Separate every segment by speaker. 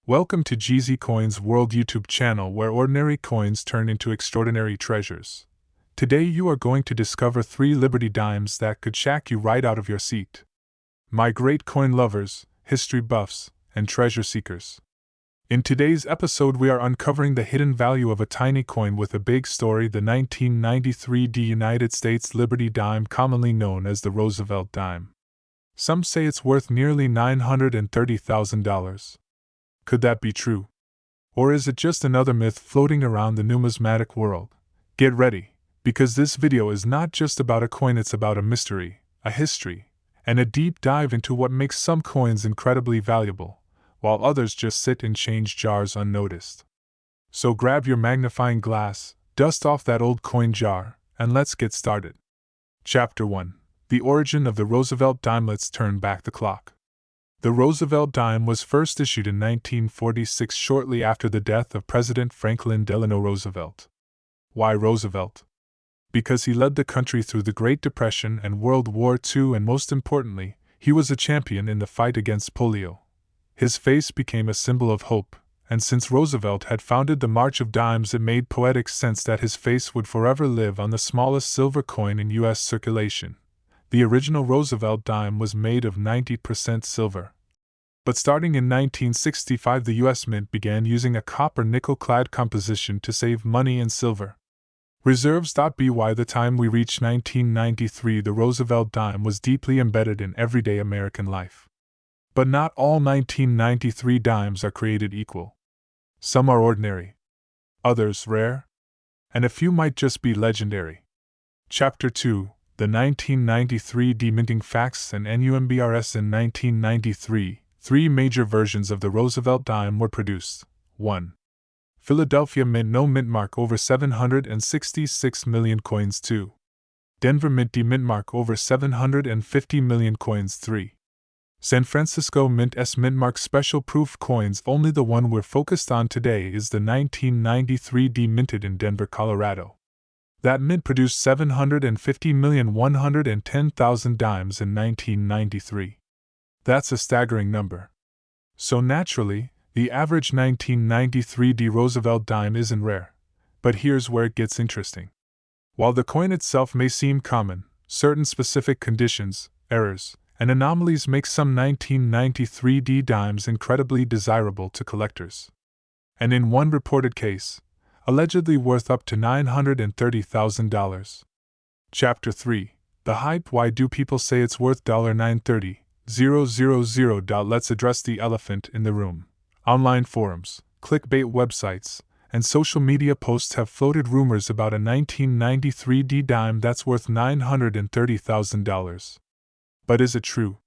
Speaker 1: Welcome to GZ Coins World YouTube channel where ordinary coins turn into extraordinary treasures. Today you are going to discover 3 Liberty Dimes that could shack you right out of your seat. My great coin lovers, history buffs, and treasure seekers. In today's episode we are uncovering the hidden value of a tiny coin with a big story, the 1993 United States Liberty Dime, commonly known as the Roosevelt Dime. Some say it's worth nearly $930,000. Could that be true? Or is it just another myth floating around the numismatic world? Get ready, because this video is not just about a coin, it's about a mystery, a history, and a deep dive into what makes some coins incredibly valuable, while others just sit in change jars unnoticed. So grab your magnifying glass, dust off that old coin jar, and let's get started. Chapter 1: The Origin of the Roosevelt Dime. Let's turn back the clock. The Roosevelt Dime was first issued in 1946, shortly after the death of President Franklin Delano Roosevelt. Why Roosevelt? Because he led the country through the Great Depression and World War II, and most importantly, he was a champion in the fight against polio. His face became a symbol of hope, and since Roosevelt had founded the March of Dimes, it made poetic sense that his face would forever live on the smallest silver coin in U.S. circulation. The original Roosevelt Dime was made of 90% silver. But starting in 1965, the U.S. Mint began using a copper-nickel-clad composition to save money in silver reserves. By the time we reached 1993, the Roosevelt Dime was deeply embedded in everyday American life. But not all 1993 dimes are created equal. Some are ordinary, others rare, and a few might just be legendary. Chapter 2: The 1993 Deminting Facts and NUMBRS. In 1993, 3 major versions of the Roosevelt Dime were produced. 1. Philadelphia Mint, no mint mark, over 766 million coins. 2. Denver Mint, D mint mark, over 750 million coins. 3. San Francisco Mint, S mint mark, special proof coins. Only the one we're focused on today is the 1993 D, minted in Denver, Colorado. That mint produced 750,110,000 dimes in 1993. That's a staggering number. So naturally, the average 1993 D Roosevelt Dime isn't rare. But here's where it gets interesting. While the coin itself may seem common, certain specific conditions, errors, and anomalies make some 1993 D dimes incredibly desirable to collectors. And in one reported case, allegedly worth up to $930,000. Chapter 3: The Hype. Why do people say it's worth $930,000? Let's address the elephant in the room. Online forums, clickbait websites, and social media posts have floated rumors about a 1993 D dime that's worth $930,000. But is it true?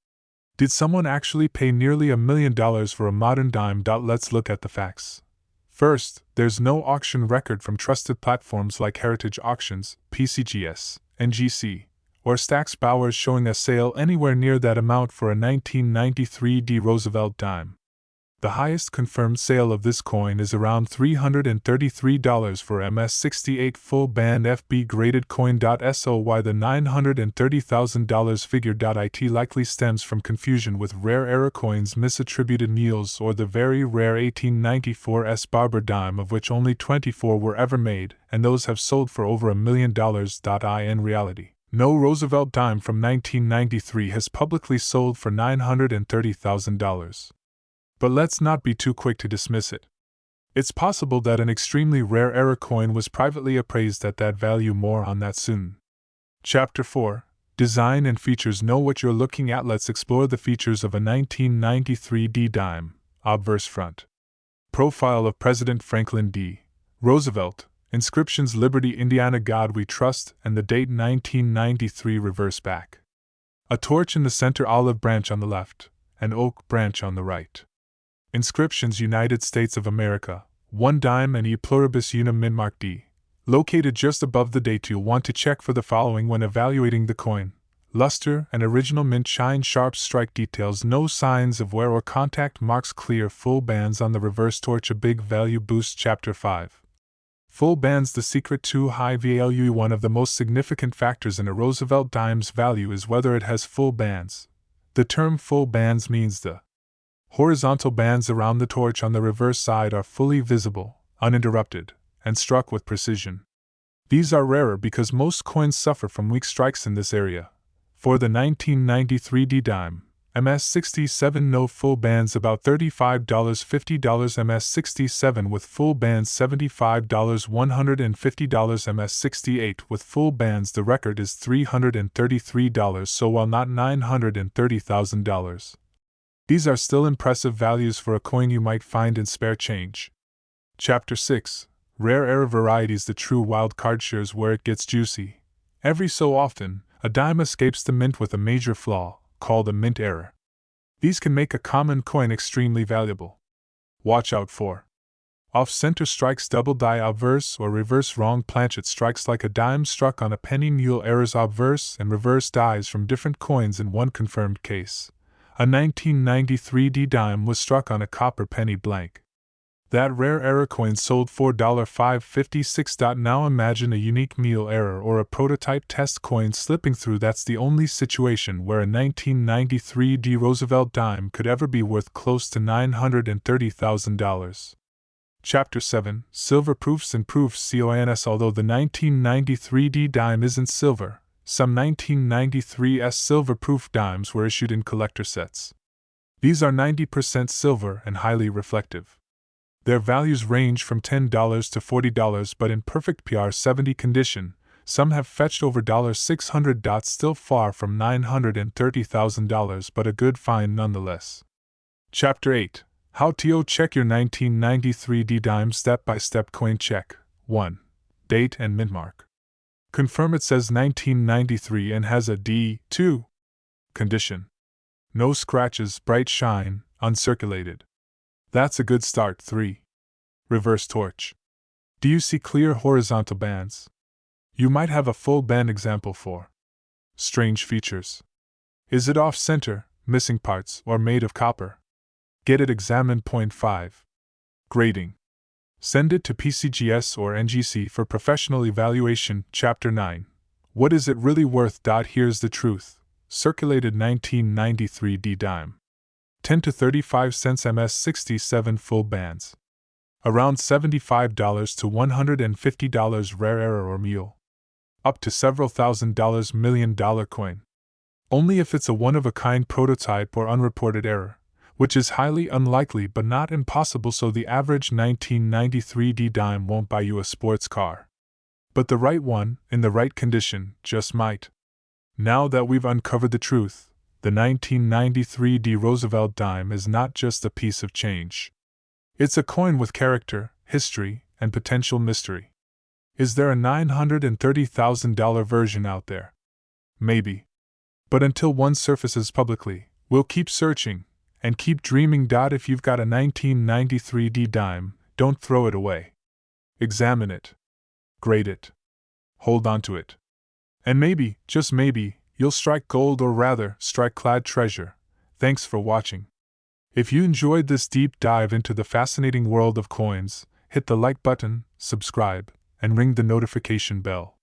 Speaker 1: Did someone actually pay nearly $1 million for a modern dime? Let's look at the facts. First, there's no auction record from trusted platforms like Heritage Auctions, PCGS, NGC, or Stack's Bowers showing a sale anywhere near that amount for a 1993 D Roosevelt Dime. The highest confirmed sale of this coin is around $333 for MS68 full band FB graded coin. So why the $930,000 figure? It likely stems from confusion with rare era coins, misattributed Niels, or the very rare 1894 S Barber dime, of which only 24 were ever made, and those have sold for over $1 million. In reality, no Roosevelt dime from 1993 has publicly sold for $930,000. But let's not be too quick to dismiss it. It's possible that an extremely rare era coin was privately appraised at that value. More on that soon. Chapter 4: Design and Features. Know what you're looking at. Let's explore the features of a 1993 D dime. Obverse front. Profile of President Franklin D. Roosevelt. Inscriptions: Liberty, Indiana, God We Trust, and the date 1993. Reverse back. A torch in the center, olive branch on the left, an oak branch on the right. Inscriptions: United States of America, 1 dime and E pluribus unum mint mark D. Located just above the date. You'll want to check for the following when evaluating the coin: luster and original mint shine, sharp strike details, no signs of wear or contact marks, clear full bands on the reverse torch, a big value boost. Chapter 5: Full bands, the secret to high value. One of the most significant factors in a Roosevelt dime's value is whether it has full bands. The term full bands means the Horizontal bands around the torch on the reverse side are fully visible, uninterrupted, and struck with precision. These are rarer because most coins suffer from weak strikes in this area. For the 1993 D-Dime, MS67 no full bands about $35, $50 MS67 with full bands $75, $150 MS68 with full bands the record is $333, so while not $930,000. These are still impressive values for a coin you might find in spare change. Chapter 6. Rare Error Varieties. The true wild card shares where it gets juicy. Every so often, a dime escapes the mint with a major flaw, called a mint error. These can make a common coin extremely valuable. Watch out for off-center strikes, double die obverse or reverse wrong planchet strikes like a dime struck on a penny, mule errors, obverse and reverse dies from different coins in one confirmed case. A 1993 D-Dime was struck on a copper penny blank. That rare error coin sold for $5.56. Now imagine a unique meal error or a prototype test coin slipping through. That's the only situation where a 1993 D Roosevelt Dime could ever be worth close to $930,000. Chapter 7. Silver Proofs and Proofs. COINS. Although the 1993 D Dime isn't silver, some 1993's silver-proof dimes were issued in collector sets. These are 90% silver and highly reflective. Their values range from $10 to $40, but in perfect PR70 condition, some have fetched over $600. Still far from $930,000, but a good find nonetheless. Chapter 8. How to check your 1993 D-Dime. Step-by-step coin check. 1. Date and mint mark. Confirm it says 1993 and has a D. 2. Condition. No scratches, bright shine, uncirculated. That's a good start. 3. Reverse torch. Do you see clear horizontal bands? You might have a full band. Example 4. Strange features. Is it off-center, missing parts, or made of copper? Get it examined. 5. Grading. Send it to PCGS or NGC for professional evaluation. Chapter 9. What is it really worth? Here's the truth. Circulated 1993 D-Dime. 10 to 35 cents MS67 full bands. Around $75 to $150 rare error or mule. Up to several $1,000 million coin. Only if it's a one-of-a-kind prototype or unreported error, which is highly unlikely but not impossible, so the average 1993 D-Dime won't buy you a sports car. But the right one, in the right condition, just might. Now that we've uncovered the truth, the 1993 D Roosevelt Dime is not just a piece of change. It's a coin with character, history, and potential mystery. Is there a $930,000 version out there? Maybe. But until one surfaces publicly, we'll keep searching and keep dreaming. If you've got a 1993 D-Dime, don't throw it away. Examine it. Grade it. Hold on to it. And maybe, just maybe, you'll strike gold, or rather, strike clad treasure. Thanks for watching. If you enjoyed this deep dive into the fascinating world of coins, hit the like button, subscribe, and ring the notification bell.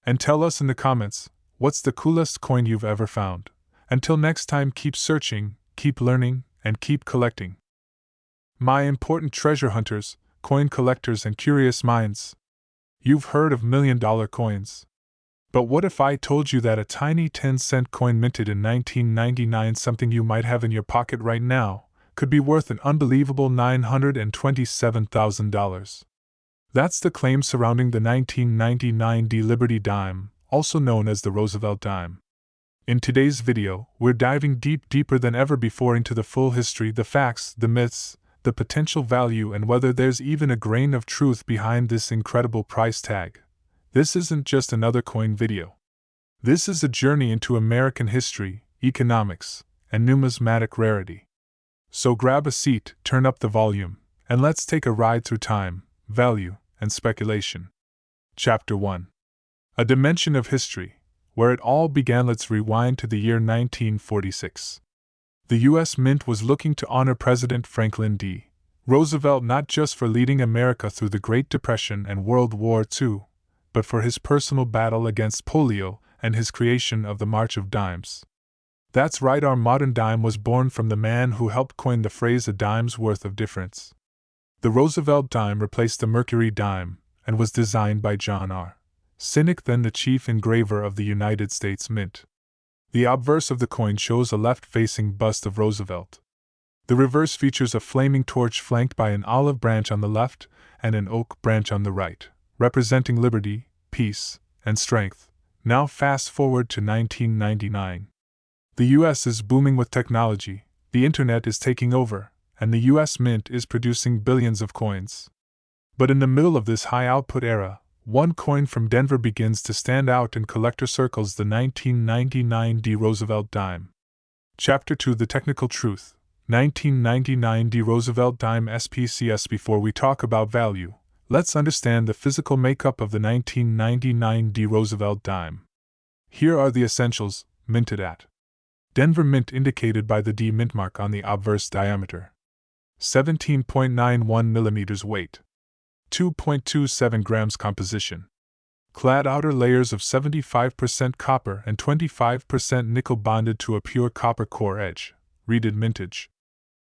Speaker 1: And tell us in the comments, what's the coolest coin you've ever found? Until next time, keep searching, keep learning, and keep collecting. My important treasure hunters, coin collectors, and curious minds. You've heard of million-dollar coins. But what if I told you that a tiny 10-cent coin minted in 1999, something you might have in your pocket right now, could be worth an unbelievable $927,000? That's the claim surrounding the 1999 D Liberty Dime, also known as the Roosevelt Dime. In today's video, we're diving deeper than ever before into the full history, the facts, the myths, the potential value, and whether there's even a grain of truth behind this incredible price tag. This isn't just another coin video. This is a journey into American history, economics, and numismatic rarity. So grab a seat, turn up the volume, and let's take a ride through time, value, and speculation. Chapter 1. A dimension of history. Where it all began. Let's rewind to the year 1946. The U.S. Mint was looking to honor President Franklin D. Roosevelt not just for leading America through the Great Depression and World War II, but for his personal battle against polio and his creation of the March of Dimes. That's right, our modern dime was born from the man who helped coin the phrase "a dime's worth of difference." The Roosevelt Dime replaced the Mercury Dime and was designed by John R. Sinnock, then the chief engraver of the United States Mint. The obverse of the coin shows a left-facing bust of Roosevelt. The reverse features a flaming torch flanked by an olive branch on the left and an oak branch on the right, representing liberty, peace, and strength. Now fast forward to 1999. The US is booming with technology, the internet is taking over, and the US Mint is producing billions of coins. But in the middle of this high-output era, one coin from Denver begins to stand out in collector circles, the 1999 D Roosevelt Dime. Chapter 2: The Technical Truth. 1999 D Roosevelt Dime SPCS. Before we talk about value, let's understand the physical makeup of the 1999 D Roosevelt Dime. Here are the essentials: minted at Denver Mint, indicated by the D mint mark on the obverse diameter. 17.91 mm weight. 2.27 grams composition. Clad outer layers of 75% copper and 25% nickel bonded to a pure copper core edge. Reeded mintage.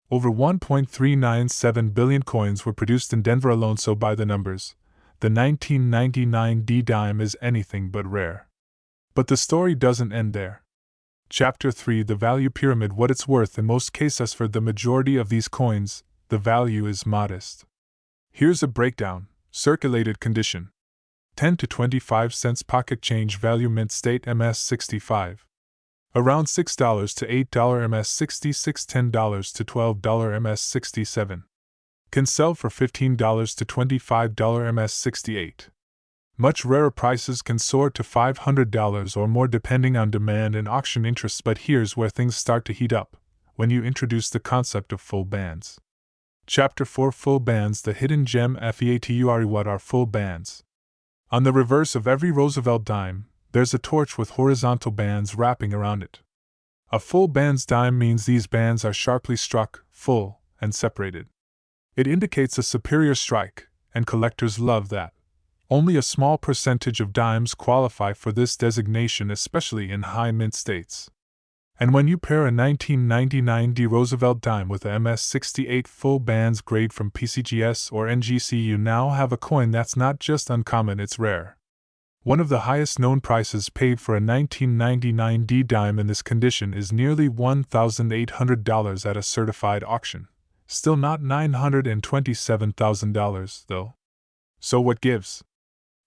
Speaker 1: Over 1.397 billion coins were produced in Denver alone, so by the numbers, the 1999 D dime is anything but rare. But the story doesn't end there. Chapter 3: The Value Pyramid. What it's worth. In most cases, for the majority of these coins, the value is modest. Here's a breakdown. Circulated condition: 10 to 25 cents pocket change value. Mint state MS65. Around $6 to $8 MS66, $10 to $12 MS67. Can sell for $15 to $25 MS68. Much rarer prices can soar to $500 or more depending on demand and auction interests. But here's where things start to heat up, when you introduce the concept of full bands. Chapter 4: Full bands. The hidden gem. FEATURE. What are full bands? On the reverse of every Roosevelt dime, there's a torch with horizontal bands wrapping around it. A full bands dime means these bands are sharply struck, full, and separated. It indicates a superior strike, and collectors love that. Only a small percentage of dimes qualify for this designation, especially in high mint states. And when you pair a 1999 D Roosevelt Dime with a MS68 full bands grade from PCGS or NGC, you now have a coin that's not just uncommon, it's rare. One of the highest known prices paid for a 1999 D dime in this condition is nearly $1,800 at a certified auction. Still not $927,000, though. So what gives?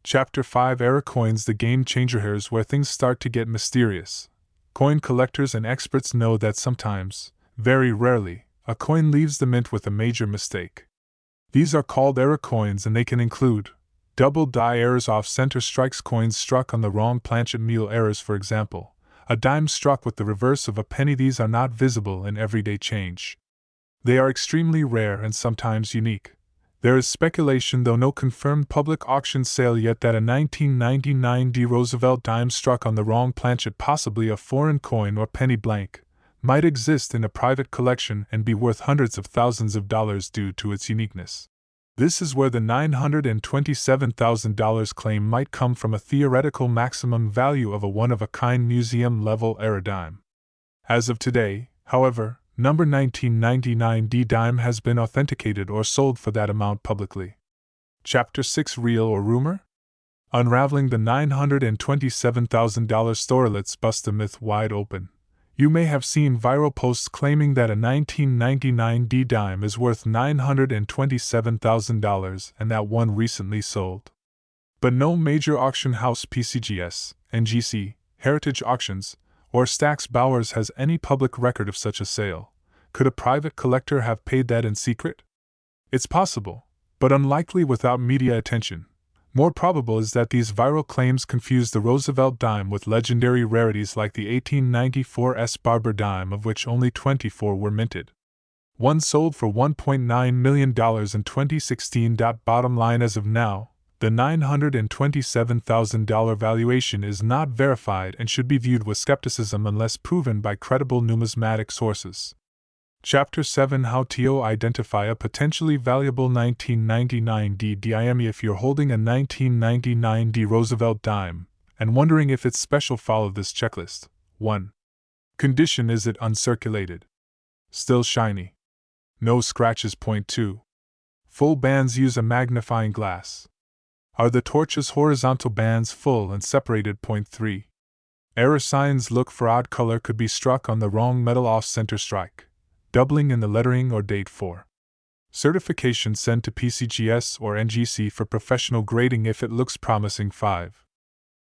Speaker 1: Chapter 5: Era Coins. The game changer. Here's where things start to get mysterious. Coin collectors and experts know that sometimes, very rarely, a coin leaves the mint with a major mistake. These are called error coins, and they can include double die errors, off-center strikes, coins struck on the wrong planchet, meal errors, for example, a dime struck with the reverse of a penny. These are not visible in everyday change. They are extremely rare and sometimes unique. There is speculation, though no confirmed public auction sale yet, that a 1999 D Roosevelt dime struck on the wrong planchet, possibly a foreign coin or penny blank, might exist in a private collection and be worth hundreds of thousands of dollars due to its uniqueness. This is where the $927,000 claim might come from, a theoretical maximum value of a one-of-a-kind museum-level era dime. As of today, however, number 1999 D dime has been authenticated or sold for that amount publicly. Chapter 6: Real or Rumor? Unraveling the $927,000 story. Let's bust the myth wide open. You may have seen viral posts claiming that a 1999 D dime is worth $927,000 and that one recently sold. But no major auction house, PCGS, NGC, Heritage Auctions, or Stack's Bowers has any public record of such a sale. Could a private collector have paid that in secret? It's possible, but unlikely without media attention. More probable is that these viral claims confuse the Roosevelt dime with legendary rarities like the 1894 S. Barber dime, of which only 24 were minted. One sold for $1.9 million in 2016. Bottom line, as of now, the $927,000 valuation is not verified and should be viewed with skepticism unless proven by credible numismatic sources. Chapter 7: How to identify a potentially valuable 1999 D dime. If you're holding a 1999 D Roosevelt dime and wondering if it's special, follow this checklist. 1. Condition: is it uncirculated? Still shiny. No scratches. Point 2. Full bands: use a magnifying glass. Are the torch's horizontal bands full and separated? Point 3. Error signs: look for odd color, could be struck on the wrong metal, off-center strike, doubling in the lettering or date. 4. Certification: send to PCGS or NGC for professional grading if it looks promising. 5.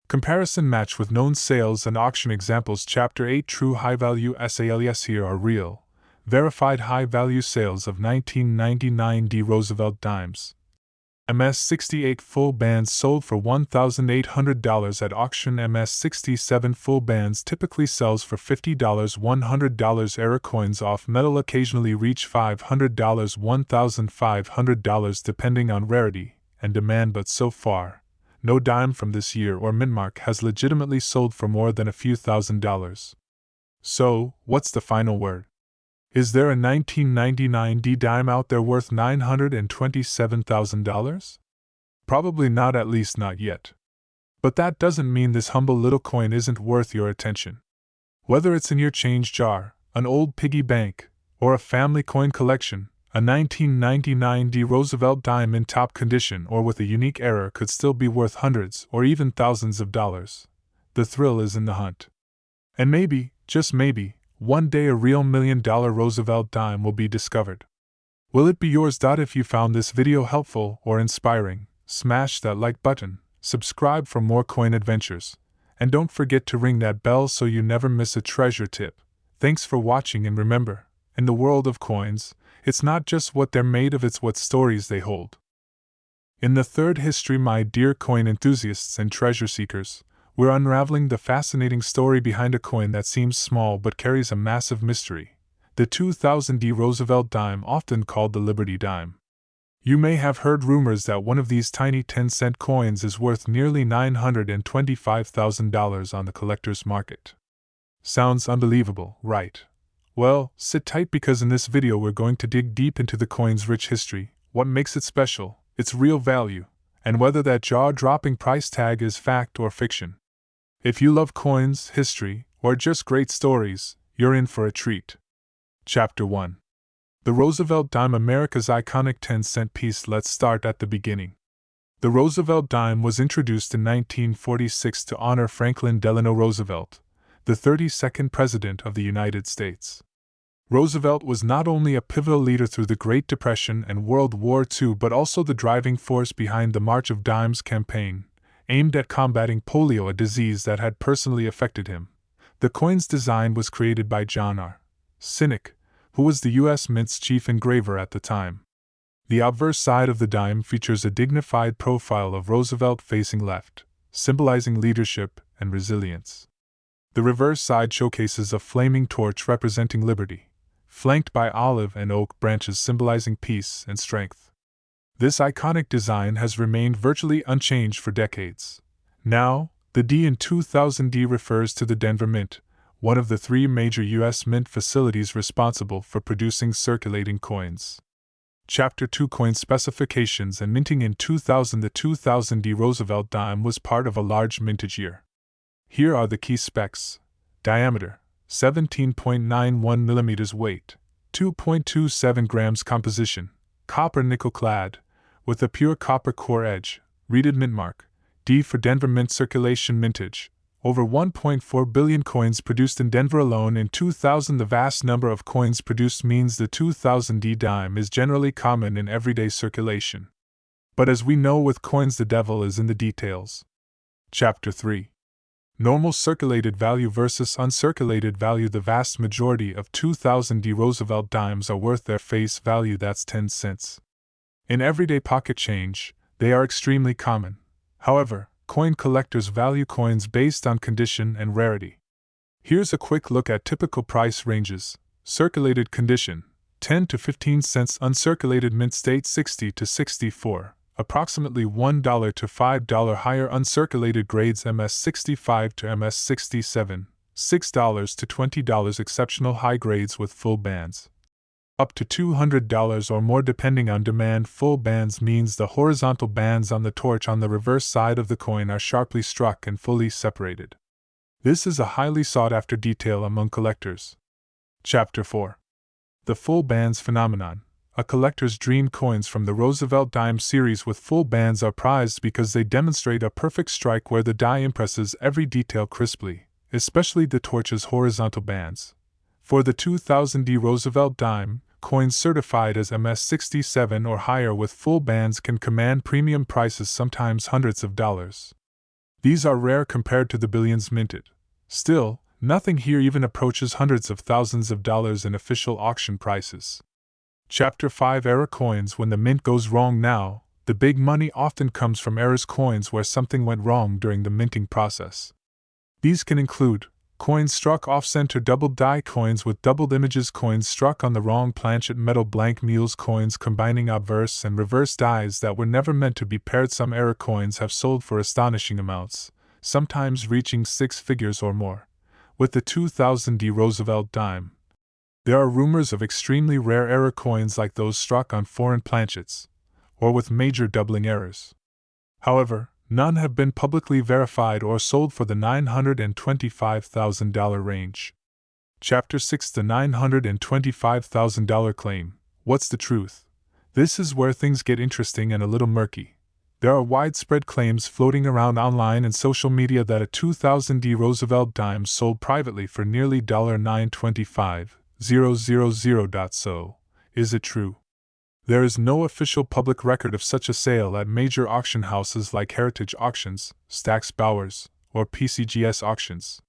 Speaker 1: Comparison: match with known sales and auction examples. Chapter 8. True high-value sales. Here are real, verified high-value sales of 1999 D Roosevelt Dimes. MS-68 full bands sold for $1,800 at auction. MS-67 full bands typically sells for $50, $100. Error coins off metal occasionally reach $500, $1,500 depending on rarity and demand, but so far, no dime from this year or mintmark has legitimately sold for more than a few $1,000s. So, what's the final word? Is there a 1999 D dime out there worth $927,000? Probably not, at least not yet. But that doesn't mean this humble little coin isn't worth your attention. Whether it's in your change jar, an old piggy bank, or a family coin collection, a 1999 D Roosevelt dime in top condition or with a unique error could still be worth hundreds or even thousands of dollars. The thrill is in the hunt. And maybe, just maybe, one day a real $1 million Roosevelt dime will be discovered. Will it be yours? If you found this video helpful or inspiring, smash that like button, subscribe for more coin adventures, and don't forget to ring that bell so you never miss a treasure tip. Thanks for watching, and remember, in the world of coins, it's not just what they're made of, it's what stories they hold. In the third history, my dear coin enthusiasts and treasure seekers, we're unraveling the fascinating story behind a coin that seems small but carries a massive mystery, the 2000 D Roosevelt dime, often called the Liberty Dime. You may have heard rumors that one of these tiny 10-cent coins is worth nearly $925,000 on the collector's market. Sounds unbelievable, right? Well, sit tight, because in this video we're going to dig deep into the coin's rich history, what makes it special, its real value, and whether that jaw-dropping price tag is fact or fiction. If you love coins, history, or just great stories, you're in for a treat. Chapter 1. The Roosevelt Dime, America's iconic 10-cent piece. Let's start at the beginning. The Roosevelt Dime was introduced in 1946 to honor Franklin Delano Roosevelt, the 32nd President of the United States. Roosevelt was not only a pivotal leader through the Great Depression and World War II but also the driving force behind the March of Dimes campaign, aimed at combating polio, a disease that had personally affected him. The coin's design was created by John R. Sinek, who was the U.S. Mint's chief engraver at the time. The obverse side of the dime features a dignified profile of Roosevelt facing left, symbolizing leadership and resilience. The reverse side showcases a flaming torch representing liberty, flanked by olive and oak branches symbolizing peace and strength. This iconic design has remained virtually unchanged for decades. Now, the D in 2000 D refers to the Denver Mint, one of the 3 major U.S. mint facilities responsible for producing circulating coins. Chapter 2. Coin specifications and minting. In 2000, the 2000 D Roosevelt dime was part of a large mintage year. Here are the key specs: diameter, 17.91 mm, weight, 2.27 grams, composition, copper nickel clad, with a pure copper core edge, reeded mint mark, D for Denver Mint. Circulation: mintage, over 1.4 billion coins produced in Denver alone in 2000. The vast number of coins produced means the 2000 D dime is generally common in everyday circulation. But as we know with coins, the devil is in the details. Chapter 3. Normal circulated value versus uncirculated value. The vast majority of 2000 D Roosevelt dimes are worth their face value, that's 10 cents. In everyday pocket change, they are extremely common. However, coin collectors value coins based on condition and rarity. Here's a quick look at typical price ranges: circulated condition, 10 to 15 cents; uncirculated mint state, 60 to 64, approximately $1 to $5 higher; uncirculated grades, MS-65 to MS-67, $6 to $20; exceptional high grades with full bands, up to $200 or more depending on demand. Full bands means the horizontal bands on the torch on the reverse side of the coin are sharply struck and fully separated. This is a highly sought-after detail among collectors. Chapter 4. The Full Bands Phenomenon. A collector's dream. Coins from the Roosevelt Dime series with full bands are prized because they demonstrate a perfect strike where the die impresses every detail crisply, especially the torch's horizontal bands. For the 2000D Roosevelt Dime, coins certified as MS-67 or higher with full bands can command premium prices, sometimes hundreds of dollars. These are rare compared to the billions minted. Still, nothing here even approaches hundreds of thousands of dollars in official auction prices. Chapter 5. Error coins. When the mint goes wrong. Now, the big money often comes from errors, coins where something went wrong during the minting process. These can include coins struck off-center, doubled die coins with doubled images, coins struck on the wrong planchet, metal blank mules, coins combining obverse and reverse dies that were never meant to be paired. Some error coins have sold for astonishing amounts, sometimes reaching 6 figures or more. With the 2000D Roosevelt Dime, there are rumors of extremely rare error coins like those struck on foreign planchets, or with major doubling errors. However, none have been publicly verified or sold for the $925,000 range. Chapter 6. The $925,000 claim. What's the truth? This is where things get interesting and a little murky. There are widespread claims floating around online and social media that a 2000D Roosevelt Dime sold privately for nearly $925,000. So, is it true? There is no official public record of such a sale at major auction houses like Heritage Auctions, Stack's Bowers, or PCGS Auctions.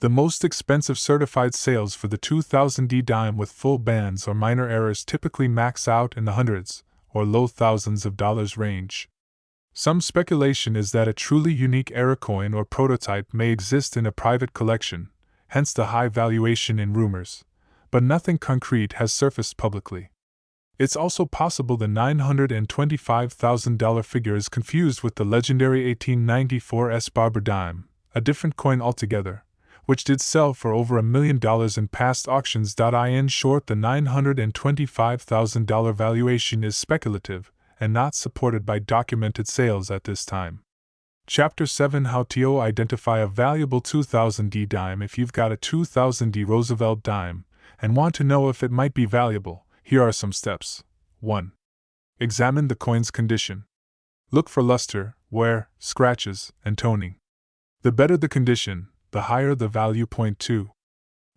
Speaker 1: The most expensive certified sales for the 2000D Dime with full bands or minor errors typically max out in the hundreds or low thousands of dollars range. Some speculation is that a truly unique error coin or prototype may exist in a private collection, hence the high valuation in rumors, but nothing concrete has surfaced publicly. It's also possible the $925,000 figure is confused with the legendary 1894 S. Barber Dime, a different coin altogether, which did sell for over $1 million in past auctions. In short, the $925,000 valuation is speculative and not supported by documented sales at this time. Chapter 7. How to identify a valuable 2000D dime. If you've got a 2000D Roosevelt Dime and want to know if it might be valuable, here are some steps. 1. Examine the coin's condition. Look for luster, wear, scratches, and toning. The better the condition, the higher the value. 2.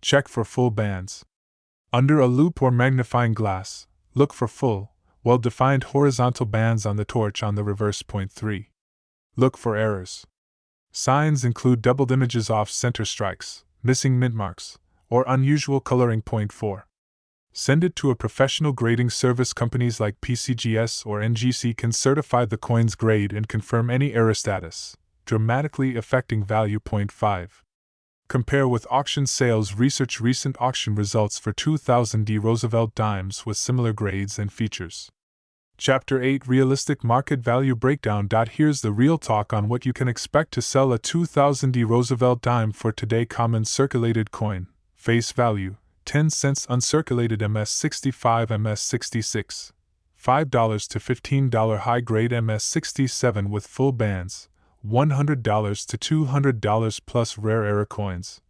Speaker 1: Check for full bands. Under a loupe or magnifying glass, look for full, well-defined horizontal bands on the torch on the reverse. 3. Look for errors. Signs include doubled images, off-center strikes, missing mint marks, or unusual coloring. 4. Send it to a professional grading service. Companies like PCGS or NGC can certify the coin's grade and confirm any error status, dramatically affecting value. 5. Compare with auction sales. Research recent auction results for 2000D Roosevelt Dimes with similar grades and features. Chapter 8. Realistic market value breakdown. Here's the real talk on what you can expect to sell a 2000D Roosevelt Dime for today. Common circulated coin, face value, 10 cents. Uncirculated MS-65, MS-66, $5 to $15. High-grade MS-67 with full bands, $100 to $200 plus rare error coins,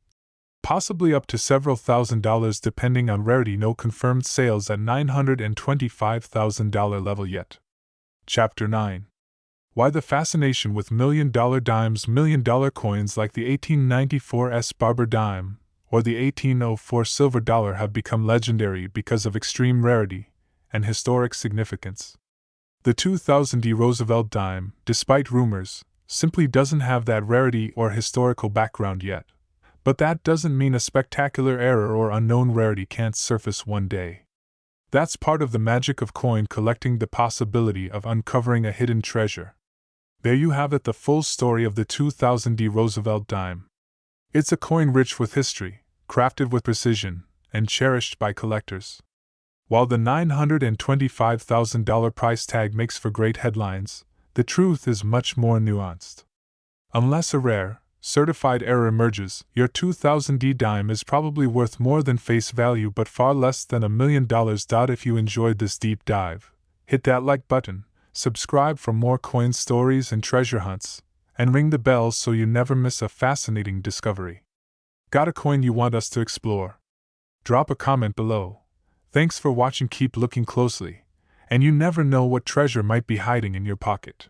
Speaker 1: possibly up to several $1,000s depending on rarity. No confirmed sales at $925,000 level yet. Chapter 9. Why the fascination with million-dollar dimes. Million-dollar coins like the 1894 S. Barber Dime or the 1804 silver dollar have become legendary because of extreme rarity and historic significance. The 2000D Roosevelt Dime, despite rumors, simply doesn't have that rarity or historical background yet. But that doesn't mean a spectacular error or unknown rarity can't surface one day. That's part of the magic of coin collecting, the possibility of uncovering a hidden treasure. There you have it, the full story of the 2000D Roosevelt Dime. It's a coin rich with history, crafted with precision, and cherished by collectors. While the $925,000 price tag makes for great headlines, the truth is much more nuanced. Unless a rare, certified error emerges, your 2000D dime is probably worth more than face value but far less than $1 million. If you enjoyed this deep dive, hit that like button, subscribe for more coin stories and treasure hunts, and ring the bell so you never miss a fascinating discovery. Got a coin you want us to explore? Drop a comment below. Thanks for watching. Keep looking closely, and you never know what treasure might be hiding in your pocket.